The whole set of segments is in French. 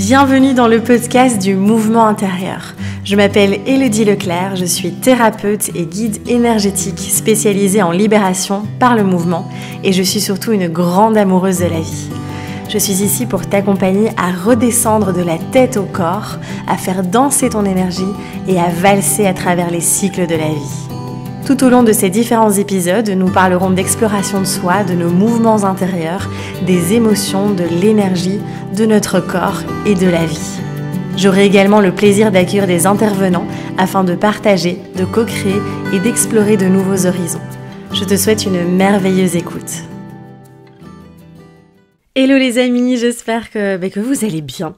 Bienvenue dans le podcast du mouvement intérieur. Je m'appelle Élodie Leclerc, je suis thérapeute et guide énergétique spécialisée en libération par le mouvement et je suis surtout une grande amoureuse de la vie. Je suis ici pour t'accompagner à redescendre de la tête au corps, à faire danser ton énergie et à valser à travers les cycles de la vie. Tout au long de ces différents épisodes, nous parlerons d'exploration de soi, de nos mouvements intérieurs, des émotions, de l'énergie, de notre corps et de la vie. J'aurai également le plaisir d'accueillir des intervenants afin de partager, de co-créer et d'explorer de nouveaux horizons. Je te souhaite une merveilleuse écoute. Hello les amis, j'espère que vous allez bien.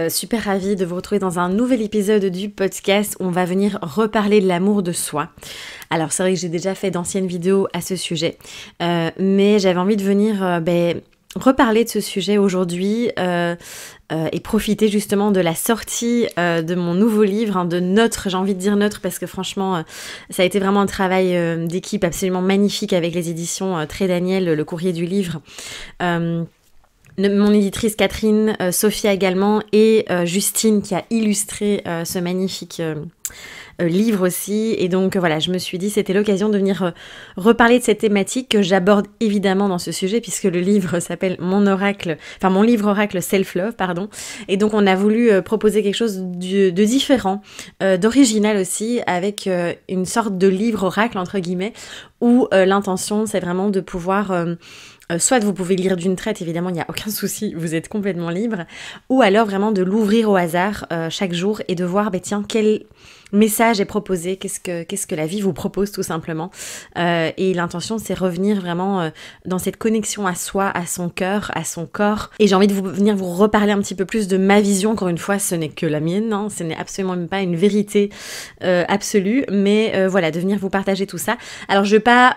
Super ravie de vous retrouver dans un nouvel épisode du podcast où on va venir reparler de l'amour de soi. Alors c'est vrai que j'ai déjà fait d'anciennes vidéos à ce sujet, mais j'avais envie de venir reparler de ce sujet aujourd'hui et profiter justement de la sortie de mon nouveau livre, j'ai envie de dire notre parce que franchement ça a été vraiment un travail d'équipe absolument magnifique avec les éditions Très Daniel, le courrier du livre. Mon éditrice Catherine, Sophia également et Justine qui a illustré ce magnifique livre aussi. Et donc voilà, je me suis dit c'était l'occasion de venir reparler de cette thématique que j'aborde évidemment dans ce sujet puisque le livre s'appelle mon livre oracle Self-Love, pardon. Et donc on a voulu proposer quelque chose de différent, d'original aussi, avec une sorte de livre oracle entre guillemets où l'intention c'est vraiment de pouvoir... soit vous pouvez lire d'une traite, évidemment, il n'y a aucun souci, vous êtes complètement libre, ou alors vraiment de l'ouvrir au hasard chaque jour et de voir, quel message est proposé, qu'est-ce que la vie vous propose tout simplement. Et l'intention, c'est revenir vraiment dans cette connexion à soi, à son cœur, à son corps. Et j'ai envie de venir vous reparler un petit peu plus de ma vision. Encore une fois, ce n'est que la mienne, hein, ce n'est absolument même pas une vérité absolue, mais voilà, de venir vous partager tout ça. Alors, je vais pas,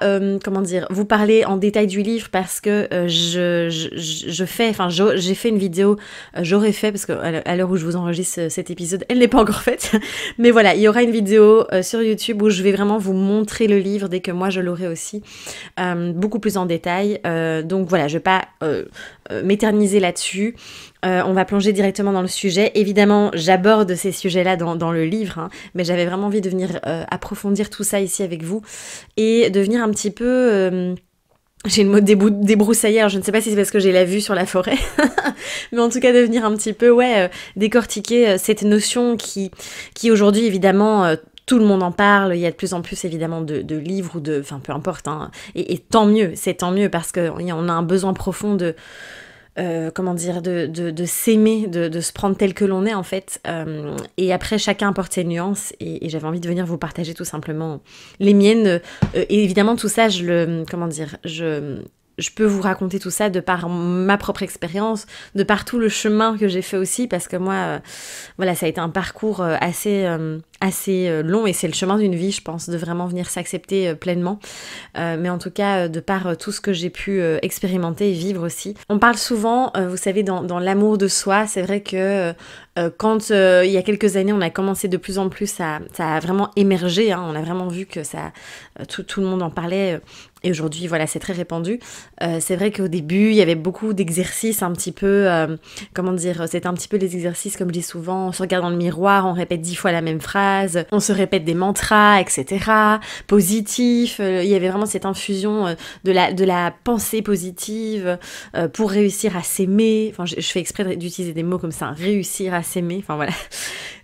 vous parler en détail du livre parce que j'ai fait une vidéo, j'aurais fait, parce qu'à l'heure où je vous enregistre cet épisode, elle n'est pas encore faite, mais voilà, il y aura une vidéo sur YouTube où je vais vraiment vous montrer le livre dès que moi je l'aurai aussi, beaucoup plus en détail, donc voilà, je vais pas m'éterniser là-dessus. On va plonger directement dans le sujet. Évidemment, j'aborde ces sujets-là dans le livre, hein, mais j'avais vraiment envie de venir approfondir tout ça ici avec vous et de venir un petit peu... j'ai le mot débroussailler, alors je ne sais pas si c'est parce que j'ai la vue sur la forêt, mais en tout cas de venir un petit peu décortiquer cette notion qui aujourd'hui évidemment tout le monde en parle, il y a de plus en plus évidemment de livres ou peu importe, hein, et tant mieux, c'est tant mieux parce qu'on a un besoin profond de s'aimer, de se prendre tel que l'on est en fait, et après chacun apporte ses nuances et j'avais envie de venir vous partager tout simplement les miennes, et évidemment tout ça je peux vous raconter tout ça de par ma propre expérience, de par tout le chemin que j'ai fait aussi, parce que moi, ça a été un parcours assez long, et c'est le chemin d'une vie, je pense, de vraiment venir s'accepter pleinement. Mais en tout cas, de par tout ce que j'ai pu expérimenter et vivre aussi. On parle souvent, vous savez, dans l'amour de soi, c'est vrai que quand il y a quelques années, on a commencé de plus en plus, ça a vraiment émergé, hein, on a vraiment vu que tout le monde en parlait. Et aujourd'hui, voilà, c'est très répandu. C'est vrai qu'au début, il y avait beaucoup d'exercices un petit peu, c'était un petit peu les exercices, comme je dis souvent, on se regarde dans le miroir, on répète 10 fois la même phrase, on se répète des mantras, etc. Positif, il y avait vraiment cette infusion de la pensée positive pour réussir à s'aimer. Enfin, je fais exprès d'utiliser des mots comme ça, réussir à s'aimer. Enfin voilà,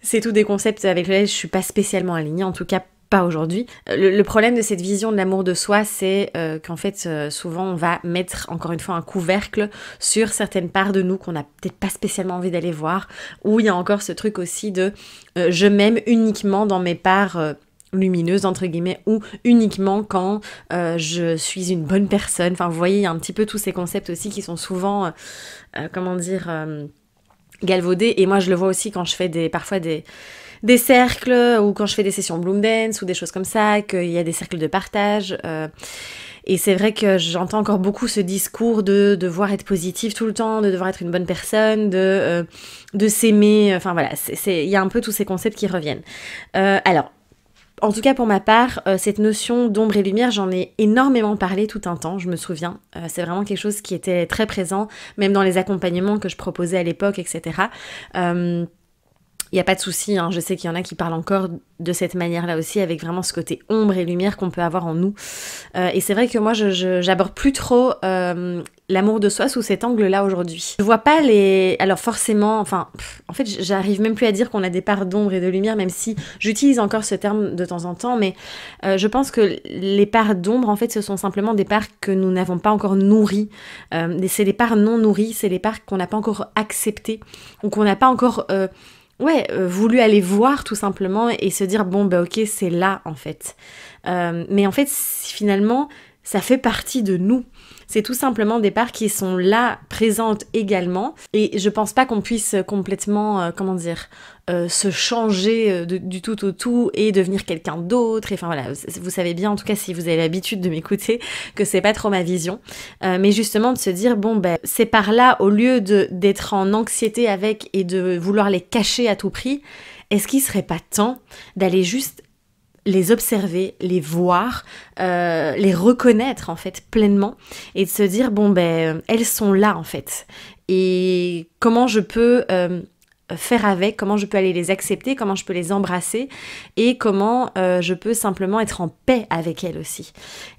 c'est tous des concepts avec lesquels je suis pas spécialement alignée, en tout cas pas aujourd'hui. Le problème de cette vision de l'amour de soi, c'est qu'en fait, souvent, on va mettre, encore une fois, un couvercle sur certaines parts de nous qu'on n'a peut-être pas spécialement envie d'aller voir, où il y a encore ce truc aussi de je m'aime uniquement dans mes parts lumineuses, entre guillemets, ou uniquement quand je suis une bonne personne. Enfin, vous voyez, il y a un petit peu tous ces concepts aussi qui sont souvent, galvaudés, et moi, je le vois aussi quand je fais parfois des cercles, ou quand je fais des sessions Bloom Dance ou des choses comme ça, qu'il y a des cercles de partage. Et c'est vrai que j'entends encore beaucoup ce discours de devoir être positif tout le temps, de devoir être une bonne personne, de s'aimer. Enfin voilà, il y a un peu tous ces concepts qui reviennent. Alors, En tout cas, pour ma part, cette notion d'ombre et lumière, j'en ai énormément parlé tout un temps, je me souviens. C'est vraiment quelque chose qui était très présent, même dans les accompagnements que je proposais à l'époque, etc. Il n'y a pas de souci, hein, je sais qu'il y en a qui parlent encore de cette manière-là aussi, avec vraiment ce côté ombre et lumière qu'on peut avoir en nous. Et c'est vrai que moi, j'aborde plus trop l'amour de soi sous cet angle-là aujourd'hui. Je vois pas les... Alors forcément, en fait, j'arrive même plus à dire qu'on a des parts d'ombre et de lumière, même si j'utilise encore ce terme de temps en temps, mais je pense que les parts d'ombre, en fait, ce sont simplement des parts que nous n'avons pas encore nourries. C'est des parts non nourries, c'est des parts qu'on n'a pas encore acceptées, ou qu'on n'a pas encore... voulu aller voir tout simplement et se dire bon bah ok c'est là en fait. Mais en fait finalement ça fait partie de nous. C'est tout simplement des parts qui sont là, présentes également. Et je pense pas qu'on puisse complètement, se changer du tout au tout et devenir quelqu'un d'autre. Et enfin voilà, vous savez bien, en tout cas si vous avez l'habitude de m'écouter, que c'est pas trop ma vision. Mais justement de se dire, bon ben, ces parts-là, au lieu d'être en anxiété avec et de vouloir les cacher à tout prix, est-ce qu'il serait pas temps d'aller juste les observer, les voir, les reconnaître en fait pleinement et de se dire bon ben elles sont là en fait et comment je peux faire avec, comment je peux aller les accepter, comment je peux les embrasser et comment je peux simplement être en paix avec elles aussi.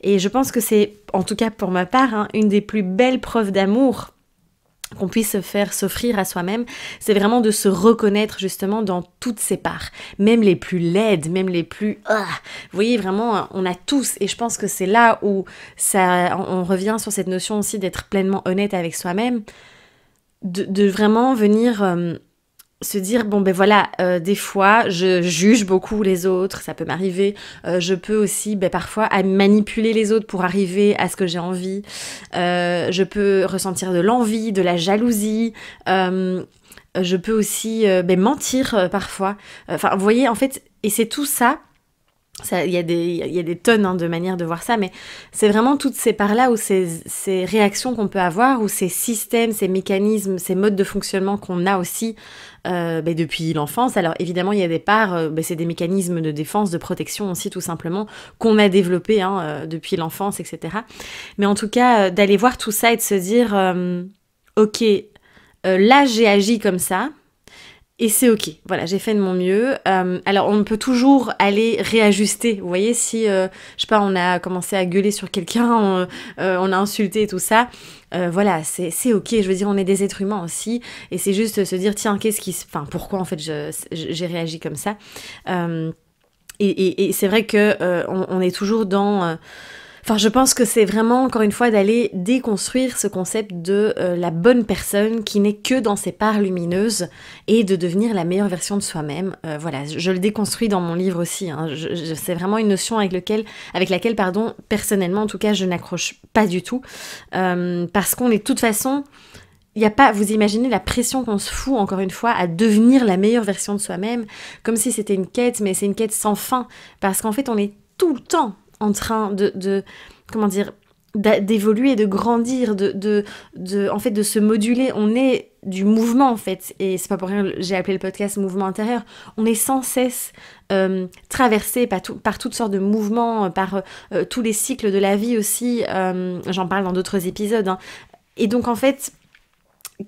Et je pense que c'est, en tout cas pour ma part, une des plus belles preuves d'amour qu'on puisse faire s'offrir à soi-même, c'est vraiment de se reconnaître justement dans toutes ces parts, même les plus laides, même les plus... Vous voyez, vraiment, on a tous, et je pense que c'est là où on revient sur cette notion aussi d'être pleinement honnête avec soi-même, de vraiment venir... se dire, bon ben voilà, des fois, je juge beaucoup les autres, ça peut m'arriver, je peux aussi parfois manipuler les autres pour arriver à ce que j'ai envie, je peux ressentir de l'envie, de la jalousie, je peux aussi mentir parfois, vous voyez, en fait, et c'est tout ça. Il y a des tonnes de manières de voir ça, mais c'est vraiment toutes ces parts-là ou ces réactions qu'on peut avoir, ou ces systèmes, ces mécanismes, ces modes de fonctionnement qu'on a aussi depuis l'enfance. Alors évidemment, il y a des parts, c'est des mécanismes de défense, de protection aussi tout simplement, qu'on a développés depuis l'enfance, etc. Mais en tout cas, d'aller voir tout ça et de se dire, ok, là j'ai agi comme ça, et c'est ok, voilà, j'ai fait de mon mieux. Alors on peut toujours aller réajuster, vous voyez, si, je sais pas, on a commencé à gueuler sur quelqu'un, on a insulté et tout ça, voilà, c'est ok, je veux dire, on est des êtres humains aussi, et c'est juste se dire, tiens, pourquoi en fait j'ai réagi comme ça, et c'est vrai que on est toujours dans... je pense que c'est vraiment, encore une fois, d'aller déconstruire ce concept de la bonne personne qui n'est que dans ses parts lumineuses et de devenir la meilleure version de soi-même. Voilà, je le déconstruis dans mon livre aussi. C'est vraiment une notion avec laquelle, personnellement, en tout cas, je n'accroche pas du tout. Parce qu'on est de toute façon... Il n'y a pas, vous imaginez la pression qu'on se fout, encore une fois, à devenir la meilleure version de soi-même, comme si c'était une quête, mais c'est une quête sans fin. Parce qu'en fait, on est tout le temps en train d'évoluer, de grandir, en fait, de se moduler. On est du mouvement, en fait, et c'est pas pour rien que j'ai appelé le podcast Mouvement intérieur. On est sans cesse traversé par toutes sortes de mouvements, par tous les cycles de la vie aussi. J'en parle dans d'autres épisodes. Et donc, en fait...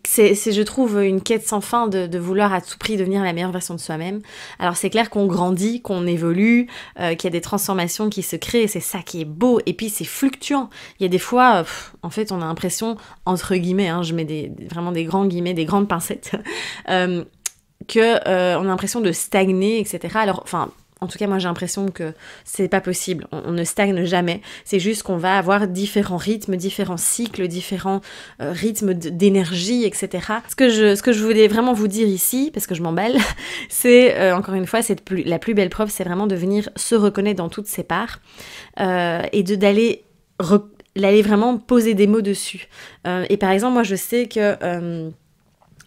C'est, je trouve, une quête sans fin de vouloir à tout prix devenir la meilleure version de soi-même. Alors c'est clair qu'on grandit, qu'on évolue, qu'il y a des transformations qui se créent, c'est ça qui est beau, et puis c'est fluctuant. Il y a des fois, en fait, on a l'impression, entre guillemets, je mets vraiment des grands guillemets, des grandes pincettes, on a l'impression de stagner, etc. Alors, en tout cas, moi, j'ai l'impression que c'est pas possible. On ne stagne jamais. C'est juste qu'on va avoir différents rythmes, différents cycles, différents rythmes d'énergie, etc. Ce que je voulais vraiment vous dire ici, parce que je m'emballe, c'est, encore une fois, la plus belle preuve, c'est vraiment de venir se reconnaître dans toutes ces parts et d'aller vraiment poser des mots dessus. Et par exemple, moi, je sais que...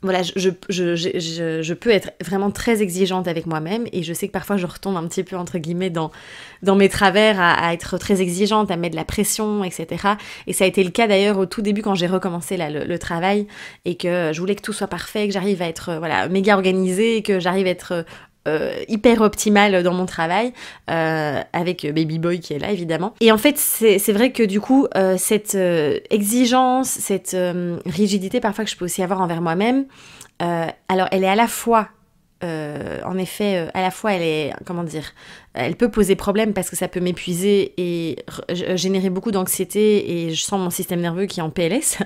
Voilà, je peux être vraiment très exigeante avec moi-même, et je sais que parfois je retombe un petit peu entre guillemets dans mes travers à être très exigeante, à mettre de la pression, etc. Et ça a été le cas d'ailleurs au tout début quand j'ai recommencé le travail, et que je voulais que tout soit parfait, que j'arrive à être méga organisée, que j'arrive à être hyper optimale dans mon travail, avec Baby Boy qui est là évidemment. Et en fait c'est vrai que du coup cette exigence, cette rigidité parfois que je peux aussi avoir envers moi-même, alors elle est à la fois en effet, à la fois elle est, comment dire, elle peut poser problème parce que ça peut m'épuiser et générer beaucoup d'anxiété et je sens mon système nerveux qui est en PLS.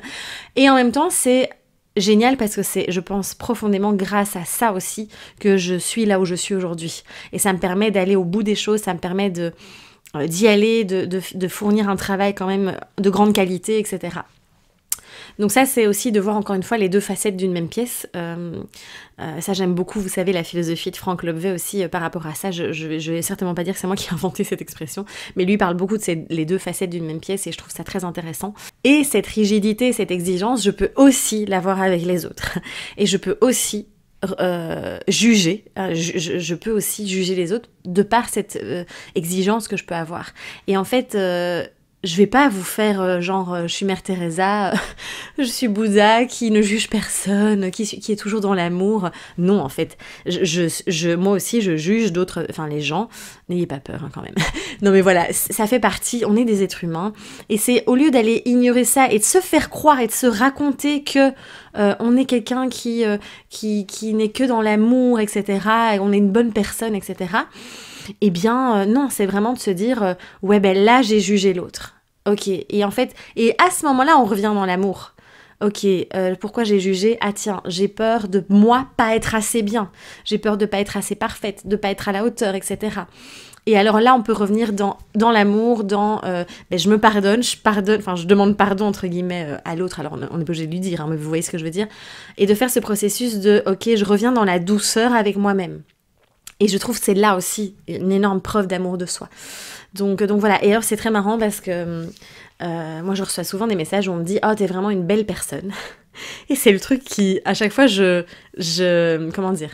Et en même temps, c'est génial parce que c'est, je pense, profondément grâce à ça aussi que je suis là où je suis aujourd'hui. Et ça me permet d'aller au bout des choses, ça me permet d'y aller, de fournir un travail quand même de grande qualité, etc. Donc ça, c'est aussi de voir encore une fois les deux facettes d'une même pièce. Ça, j'aime beaucoup, vous savez, la philosophie de Frank Lobvet aussi par rapport à ça. Je vais certainement pas dire que c'est moi qui ai inventé cette expression, mais lui parle beaucoup de les deux facettes d'une même pièce et je trouve ça très intéressant. Et cette rigidité, cette exigence, je peux aussi l'avoir avec les autres. Et je peux aussi juger, je peux aussi juger les autres de par cette exigence que je peux avoir. Et en fait... je vais pas vous faire je suis Mère Teresa, je suis Bouddha qui ne juge personne, qui est toujours dans l'amour. Non, en fait, moi aussi je juge d'autres, enfin les gens. N'ayez pas peur hein, quand même. Non mais voilà, ça fait partie. On est des êtres humains et c'est au lieu d'aller ignorer ça et de se faire croire et de se raconter que on est quelqu'un qui n'est que dans l'amour, etc. Et on est une bonne personne, etc. Eh bien, non, c'est vraiment de se dire, ouais, ben là, j'ai jugé l'autre. Ok, et en fait, et à ce moment-là, on revient dans l'amour. Ok, pourquoi j'ai jugé? Ah tiens, j'ai peur de moi pas être assez bien. J'ai peur de pas être assez parfaite, de pas être à la hauteur, etc. Et alors là, on peut revenir dans l'amour, je me pardonne, je demande pardon, entre guillemets, à l'autre. Alors, on n'est pas obligé de lui dire, hein, mais vous voyez ce que je veux dire. Et de faire ce processus de, ok, je reviens dans la douceur avec moi-même. Et je trouve que c'est là aussi une énorme preuve d'amour de soi. Donc voilà. Et alors c'est très marrant parce que moi je reçois souvent des messages où on me dit « Oh, t'es vraiment une belle personne ». Et c'est le truc qui, à chaque fois, comment dire ?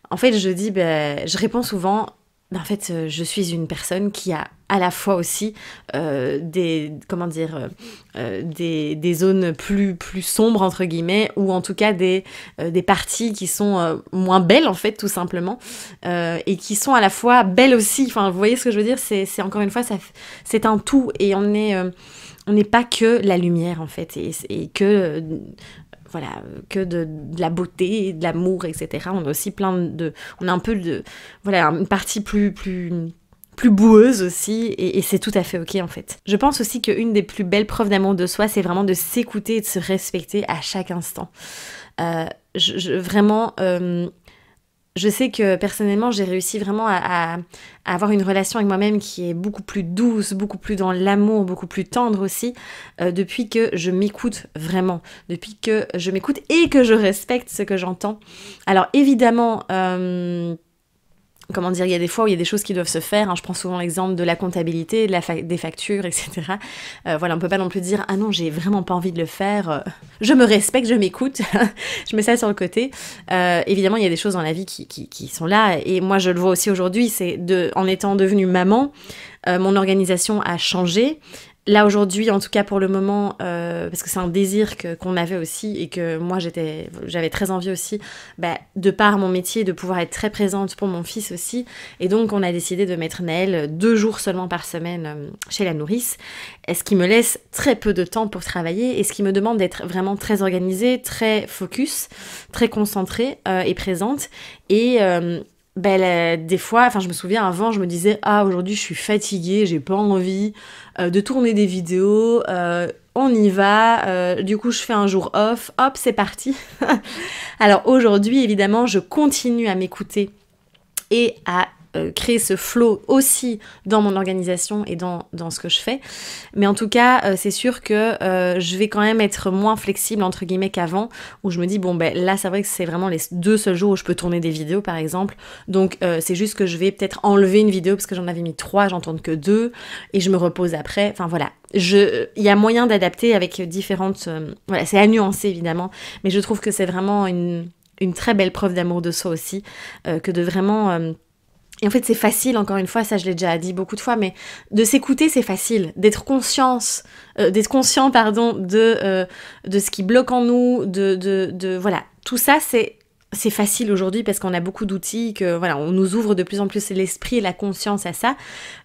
En fait, je réponds souvent « En fait, je suis une personne qui a à la fois aussi des zones plus sombres, entre guillemets, ou en tout cas des parties qui sont moins belles, en fait, tout simplement, et qui sont à la fois belles aussi. Enfin, vous voyez ce que je veux dire ? C'est encore une fois, c'est un tout, et on n'est pas que la lumière, en fait, et que... voilà, que de la beauté, de l'amour, etc. On a aussi on a un peu une partie plus boueuse aussi, et c'est tout à fait ok en fait. Je pense aussi qu'une des plus belles preuves d'amour de soi, c'est vraiment de s'écouter et de se respecter à chaque instant. Je sais que personnellement, j'ai réussi vraiment à avoir une relation avec moi-même qui est beaucoup plus douce, beaucoup plus dans l'amour, beaucoup plus tendre aussi, depuis que je m'écoute vraiment, depuis que je m'écoute et que je respecte ce que j'entends. Alors évidemment... comment dire, il y a des fois où il y a des choses qui doivent se faire, hein. Je prends souvent l'exemple de la comptabilité, des factures, etc. Voilà, on peut pas non plus dire « Ah non, j'ai vraiment pas envie de le faire, je me respecte, je m'écoute, je mets ça sur le côté. » Évidemment, il y a des choses dans la vie qui sont là, et moi je le vois aussi aujourd'hui, en étant devenue maman, mon organisation a changé. Là aujourd'hui, en tout cas pour le moment, parce que c'est un désir qu'on avait aussi et que moi j'avais très envie aussi, de par mon métier, de pouvoir être très présente pour mon fils aussi. Et donc on a décidé de mettre Naël 2 jours seulement par semaine chez la nourrice, ce qui me laisse très peu de temps pour travailler et ce qui me demande d'être vraiment très organisée, très focus, très concentrée et présente. Et... des fois, je me souviens avant, je me disais « Ah, aujourd'hui je suis fatiguée, j'ai pas envie de tourner des vidéos, on y va, du coup je fais un jour off, hop, c'est parti !» Alors aujourd'hui, évidemment, je continue à m'écouter et à créer ce flow aussi dans mon organisation et dans ce que je fais. Mais en tout cas, c'est sûr que je vais quand même être moins flexible, entre guillemets, qu'avant, où je me dis, là, c'est vrai que c'est vraiment les 2 seuls jours où je peux tourner des vidéos, par exemple. Donc, c'est juste que je vais peut-être enlever une vidéo, parce que j'en avais mis 3, j'en tourne que 2, et je me repose après. Enfin, voilà. Il y a moyen d'adapter avec différentes... voilà, c'est à nuancer, évidemment, mais je trouve que c'est vraiment une très belle preuve d'amour de soi aussi, que de vraiment... Et en fait, c'est facile, encore une fois, ça je l'ai déjà dit beaucoup de fois, mais de s'écouter, c'est facile. D'être conscient, de ce qui bloque en nous, voilà. Tout ça, c'est c'est facile aujourd'hui parce qu'on a beaucoup d'outils, que voilà, on nous ouvre de plus en plus l'esprit et la conscience à ça.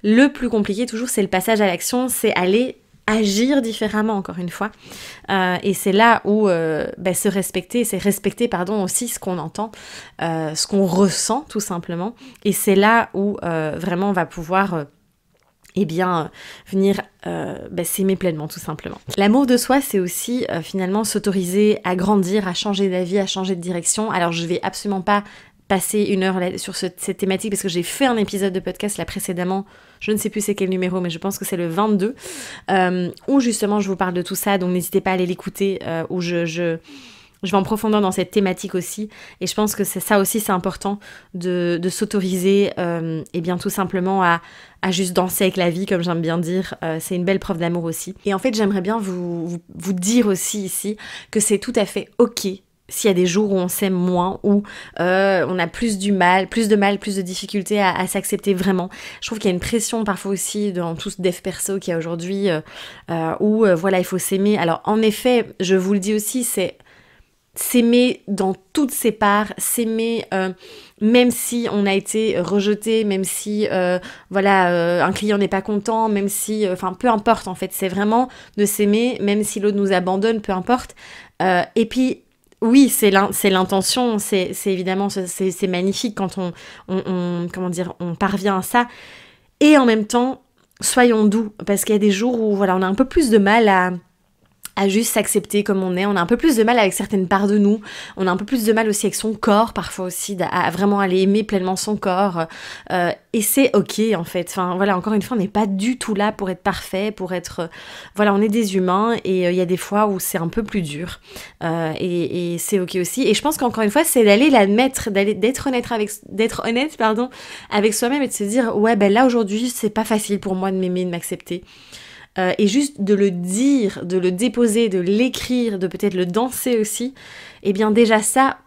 Le plus compliqué toujours, c'est le passage à l'action, c'est aller agir différemment, encore une fois. Et c'est là où se respecter, c'est respecter aussi ce qu'on entend, ce qu'on ressent tout simplement. Et c'est là où vraiment on va pouvoir venir s'aimer pleinement, tout simplement. L'amour de soi, c'est aussi finalement s'autoriser à grandir, à changer d'avis, à changer de direction. Alors je vais absolument pas passer une heure sur cette thématique parce que j'ai fait un épisode de podcast là précédemment, je ne sais plus c'est quel numéro, mais je pense que c'est le 22, où justement je vous parle de tout ça, donc n'hésitez pas à aller l'écouter, où je vais en profondeur dans cette thématique aussi, et je pense que c'est ça aussi, c'est important de s'autoriser tout simplement à juste danser avec la vie, comme j'aime bien dire. C'est une belle preuve d'amour aussi. Et en fait, j'aimerais bien vous dire aussi ici que c'est tout à fait ok s'il y a des jours où on s'aime moins, où on a plus de mal, plus de difficultés à s'accepter vraiment. Je trouve qu'il y a une pression parfois aussi dans tout ce dev perso qu'il y a aujourd'hui, où il faut s'aimer. Alors en effet, je vous le dis aussi, c'est s'aimer dans toutes ses parts, s'aimer même si on a été rejeté, même si un client n'est pas content, même si, peu importe en fait, c'est vraiment de s'aimer, même si l'autre nous abandonne, peu importe. Et puis oui, c'est l'intention, c'est évidemment, c'est magnifique quand on parvient à ça. Et en même temps, soyons doux, parce qu'il y a des jours où on a un peu plus de mal à juste s'accepter comme on est, on a un peu plus de mal avec certaines parts de nous, on a un peu plus de mal aussi avec son corps, parfois aussi, à vraiment aller aimer pleinement son corps, et c'est ok en fait, encore une fois, on n'est pas du tout là pour être parfait, pour être, on est des humains, et il y a des fois où c'est un peu plus dur, et c'est ok aussi, et je pense qu'encore une fois, c'est d'aller l'admettre, d'être honnête avec soi-même, et de se dire, là aujourd'hui, c'est pas facile pour moi de m'aimer, de m'accepter. Et juste de le dire, de le déposer, de l'écrire, de peut-être le danser aussi, et bien déjà ça,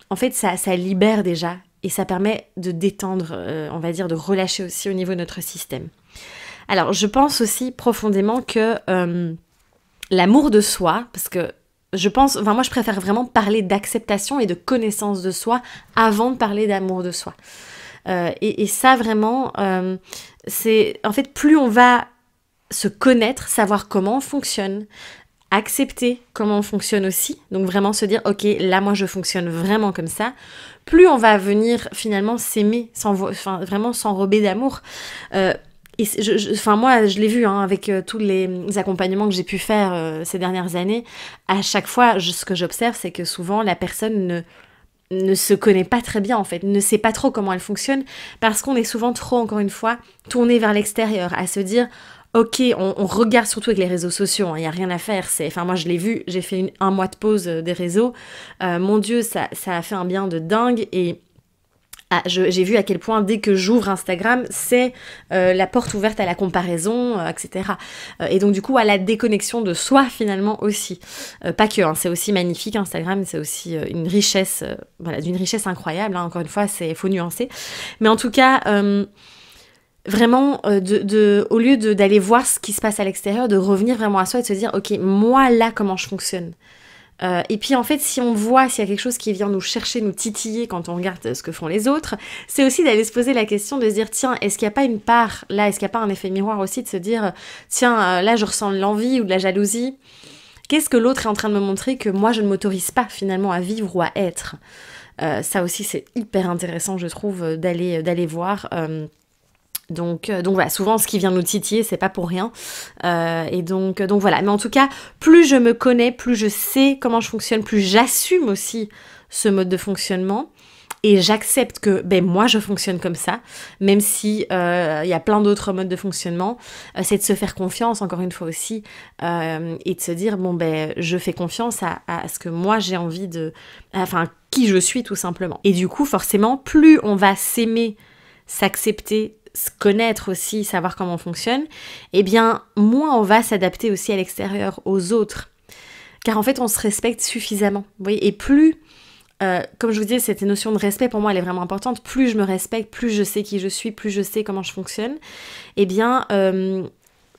en fait ça libère déjà, et ça permet de détendre, on va dire, de relâcher aussi au niveau de notre système. Alors je pense aussi profondément que l'amour de soi, parce que moi je préfère vraiment parler d'acceptation et de connaissance de soi avant de parler d'amour de soi. Et ça vraiment, c'est en fait plus on va se connaître, savoir comment on fonctionne, accepter comment on fonctionne aussi, donc vraiment se dire ok, là moi je fonctionne vraiment comme ça, plus on va venir finalement s'aimer, vraiment s'enrober d'amour. Moi je l'ai vu avec tous les accompagnements que j'ai pu faire ces dernières années, à chaque fois ce que j'observe, c'est que souvent la personne ne se connaît pas très bien en fait, ne sait pas trop comment elle fonctionne, parce qu'on est souvent trop, encore une fois, tourné vers l'extérieur, à se dire ok, on regarde surtout avec les réseaux sociaux, il n'y a rien à faire, moi je l'ai vu, j'ai fait un mois de pause des réseaux, mon Dieu, ça a fait un bien de dingue, et j'ai vu à quel point dès que j'ouvre Instagram, c'est la porte ouverte à la comparaison, etc. Et donc du coup à la déconnexion de soi finalement aussi. Pas que, c'est aussi magnifique Instagram, c'est aussi une richesse, d'une richesse incroyable, encore une fois, faut nuancer. Mais en tout cas, vraiment, au lieu d'aller voir ce qui se passe à l'extérieur, de revenir vraiment à soi et de se dire, ok, moi là, comment je fonctionne. Et puis en fait, si on voit s'il y a quelque chose qui vient nous chercher, nous titiller quand on regarde ce que font les autres, c'est aussi d'aller se poser la question de se dire, tiens, est-ce qu'il n'y a pas une part là, est-ce qu'il n'y a pas un effet miroir aussi de se dire, tiens, là je ressens de l'envie ou de la jalousie, qu'est-ce que l'autre est en train de me montrer que moi je ne m'autorise pas finalement à vivre ou à être. Ça aussi c'est hyper intéressant, je trouve, d'aller voir. Donc voilà, souvent ce qui vient nous titiller, c'est pas pour rien. Et donc voilà. Mais en tout cas, plus je me connais, plus je sais comment je fonctionne, plus j'assume aussi ce mode de fonctionnement. Et j'accepte que moi je fonctionne comme ça, même si y a plein d'autres modes de fonctionnement. C'est de se faire confiance, encore une fois aussi, et de se dire je fais confiance à ce que moi j'ai envie de... qui je suis tout simplement. Et du coup, forcément, plus on va s'aimer, s'accepter, se connaître aussi, savoir comment on fonctionne, moins on va s'adapter aussi à l'extérieur, aux autres. Car en fait, on se respecte suffisamment. Vous voyez, et plus, comme je vous disais, cette notion de respect, pour moi, elle est vraiment importante. Plus je me respecte, plus je sais qui je suis, plus je sais comment je fonctionne,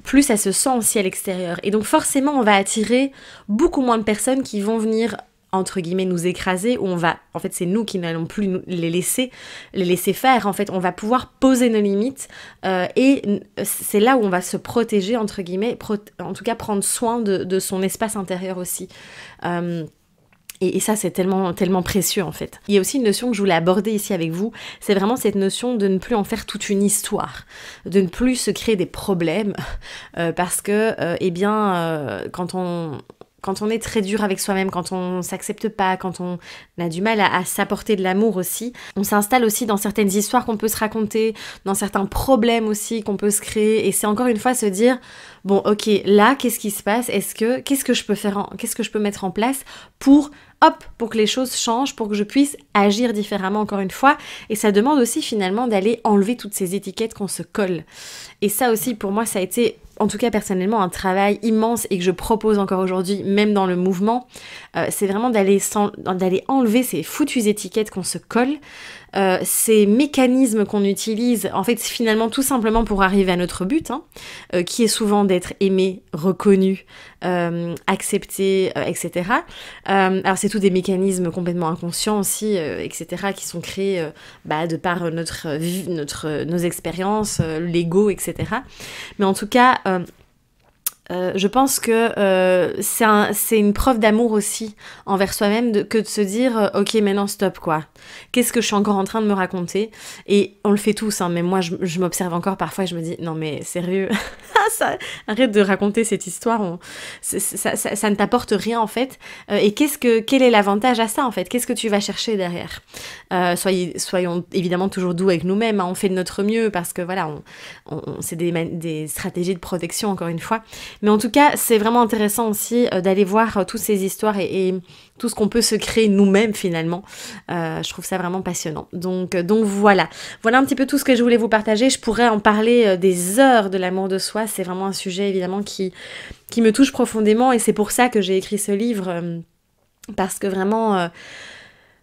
plus ça se sent aussi à l'extérieur. Et donc forcément, on va attirer beaucoup moins de personnes qui vont venir entre guillemets nous écraser, où on va, en fait c'est nous qui n'allons plus les laisser faire, en fait on va pouvoir poser nos limites et c'est là où on va se protéger entre guillemets, en tout cas prendre soin de son espace intérieur aussi. Et ça, c'est tellement, tellement précieux, en fait. Il y a aussi une notion que je voulais aborder ici avec vous, c'est vraiment cette notion de ne plus en faire toute une histoire, de ne plus se créer des problèmes, parce que, quand on est très dur avec soi-même, quand on s'accepte pas, quand on a du mal à s'apporter de l'amour aussi, on s'installe aussi dans certaines histoires qu'on peut se raconter, dans certains problèmes aussi qu'on peut se créer, et c'est encore une fois se dire, bon ok, là, qu'est-ce qui se passe? Qu'est-ce que je peux faire, qu'est-ce que je peux mettre en place pour que les choses changent, pour que je puisse agir différemment encore une fois, et ça demande aussi finalement d'aller enlever toutes ces étiquettes qu'on se colle. Et ça aussi, pour moi, ça a été, en tout cas personnellement, un travail immense et que je propose encore aujourd'hui, même dans le mouvement, c'est vraiment d'aller enlever ces foutues étiquettes qu'on se colle, ces mécanismes qu'on utilise, en fait, finalement, tout simplement pour arriver à notre but, qui est souvent d'être aimé, reconnu, accepté, etc. Alors, c'est tous des mécanismes complètement inconscients aussi, etc., qui sont créés de par nos expériences, l'ego, etc. Mais en tout cas, je pense que c'est une preuve d'amour aussi envers soi-même que de se dire ok, maintenant stop quoi. Qu'est-ce que je suis encore en train de me raconter? Et on le fait tous, mais moi je m'observe encore parfois et je me dis non mais sérieux, arrête de raconter cette histoire, ça ne t'apporte rien en fait. Et quel est l'avantage à ça en fait? Qu'est-ce que tu vas chercher derrière? Soyons évidemment toujours doux avec nous-mêmes, on fait de notre mieux parce que voilà, c'est des stratégies de protection encore une fois. Mais en tout cas, c'est vraiment intéressant aussi d'aller voir toutes ces histoires et tout ce qu'on peut se créer nous-mêmes finalement. Je trouve ça vraiment passionnant. Donc voilà. Voilà un petit peu tout ce que je voulais vous partager. Je pourrais en parler des heures de l'amour de soi. C'est vraiment un sujet évidemment qui me touche profondément et c'est pour ça que j'ai écrit ce livre. Parce que vraiment...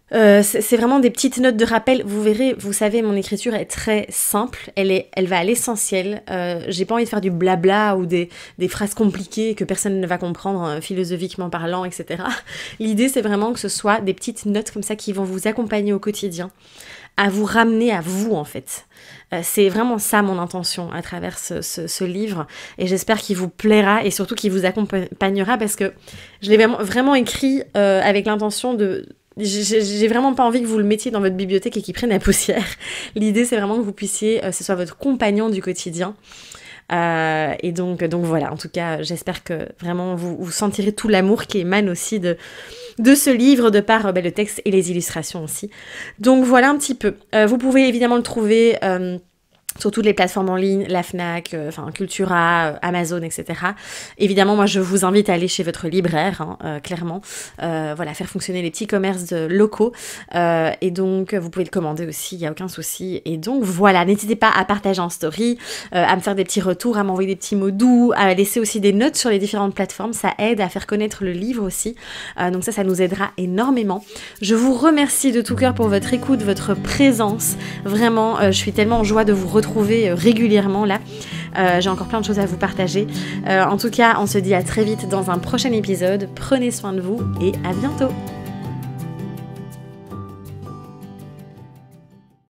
c'est vraiment des petites notes de rappel. Vous verrez, vous savez, mon écriture est très simple. Elle va à l'essentiel. J'ai pas envie de faire du blabla ou des phrases compliquées que personne ne va comprendre philosophiquement parlant, etc. L'idée, c'est vraiment que ce soit des petites notes comme ça qui vont vous accompagner au quotidien, à vous ramener à vous, en fait. C'est vraiment ça mon intention à travers ce livre et j'espère qu'il vous plaira et surtout qu'il vous accompagnera parce que je l'ai vraiment écrit avec l'intention de... J'ai vraiment pas envie que vous le mettiez dans votre bibliothèque et qu'il prenne la poussière. L'idée, c'est vraiment que vous puissiez, ce soit votre compagnon du quotidien. Et donc voilà, en tout cas, j'espère que vraiment vous sentirez tout l'amour qui émane aussi de ce livre, de par le texte et les illustrations aussi. Donc voilà un petit peu. Vous pouvez évidemment le trouver... sur toutes les plateformes en ligne, la Fnac, Cultura, Amazon, etc. Évidemment, moi, je vous invite à aller chez votre libraire, clairement. Voilà, faire fonctionner les petits commerces locaux. Et donc, vous pouvez le commander aussi, il n'y a aucun souci. Et donc, voilà, n'hésitez pas à partager en story, à me faire des petits retours, à m'envoyer des petits mots doux, à laisser aussi des notes sur les différentes plateformes. Ça aide à faire connaître le livre aussi. Donc ça nous aidera énormément. Je vous remercie de tout cœur pour votre écoute, votre présence. Vraiment, je suis tellement en joie de vous retrouver régulièrement là. J'ai encore plein de choses à vous partager. En tout cas, on se dit à très vite dans un prochain épisode. Prenez soin de vous et à bientôt.